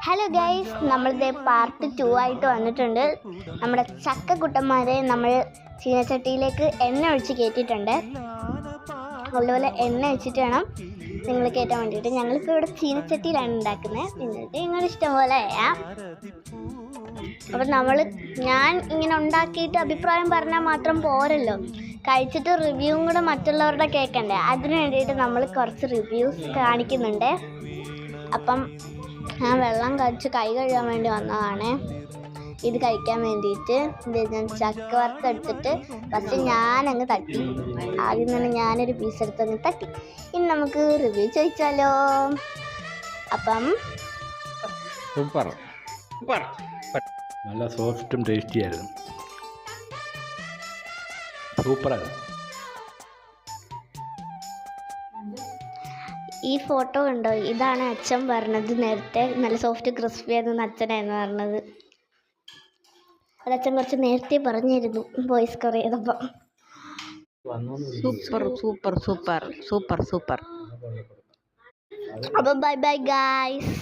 Hello guys, നമ്മളിത് part 2 ആയിട്ട് വന്നിട്ടുണ്ട്. നമ്മുടെ ചക്കക്കുട്ടന്മാരെ നമ്മൾ ചീനച്ചട്ടിയിലേക്ക് എണ്ണ ഒഴിച്ച് കയറ്റിയിട്ടുണ്ട്. അതുപോലെ എണ്ണ ഒഴിച്ചിട്ട് വേണം നിങ്ങൾ കയറ്റാൻ വേണ്ടിയിട്ട്. ഞങ്ങളിപ്പോൾ ഇവിടെ ചീനച്ചട്ടിയിലാണ് ഉണ്ടാക്കുന്നത്. എന്നിട്ട് നിങ്ങളുടെ ഇഷ്ടം പോലെ അപ്പം ഞാൻ ഇങ്ങനെ ഉണ്ടാക്കിയിട്ട് അഭിപ്രായം പറഞ്ഞാൽ മാത്രം പോരല്ലോ, കഴിച്ചിട്ട് റിവ്യൂവും കൂടെ മറ്റുള്ളവരുടെ കേൾക്കണ്ടേ. അതിന് വേണ്ടിയിട്ട് നമ്മൾ കുറച്ച് റിവ്യൂസ് കാണിക്കുന്നുണ്ട്. അപ്പം ഞാൻ വെള്ളം കഴിച്ച് കൈ കഴുകാൻ വേണ്ടി വന്നതാണ് ഇത് കഴിക്കാൻ വേണ്ടിയിട്ട്. ഞാൻ ചക്ക വറുത്തെടുത്തിട്ട് ഫസ്റ്റ് ഞാനങ്ങ് തട്ടി. ആദ്യം തന്നെ ഞാനൊരു പീസ് എടുത്തങ്ങ് തട്ടി. ഇനി നമുക്ക് റിവ്യൂ ചോദിച്ചാലോ. അപ്പം നല്ല സോഫ്റ്റും ടേസ്റ്റി ആയിരുന്നു. സൂപ്പറായിരുന്നു. ഈ ഫോട്ടോ കണ്ടോ, ഇതാണ് അച്ഛൻ പറഞ്ഞത്. നേരത്തെ നല്ല സോഫ്റ്റ് ക്രിസ്പി ആയിരുന്നു അച്ഛനായിരുന്നു പറഞ്ഞത്. അത് അച്ഛൻ കുറച്ച് നേരത്തെ പറഞ്ഞിരുന്നു വോയിസ് കവർ ചെയ്തപ്പോൾ. Super super super super super. അപ്പോൾ ബൈ ബൈ ഗായ്സ്.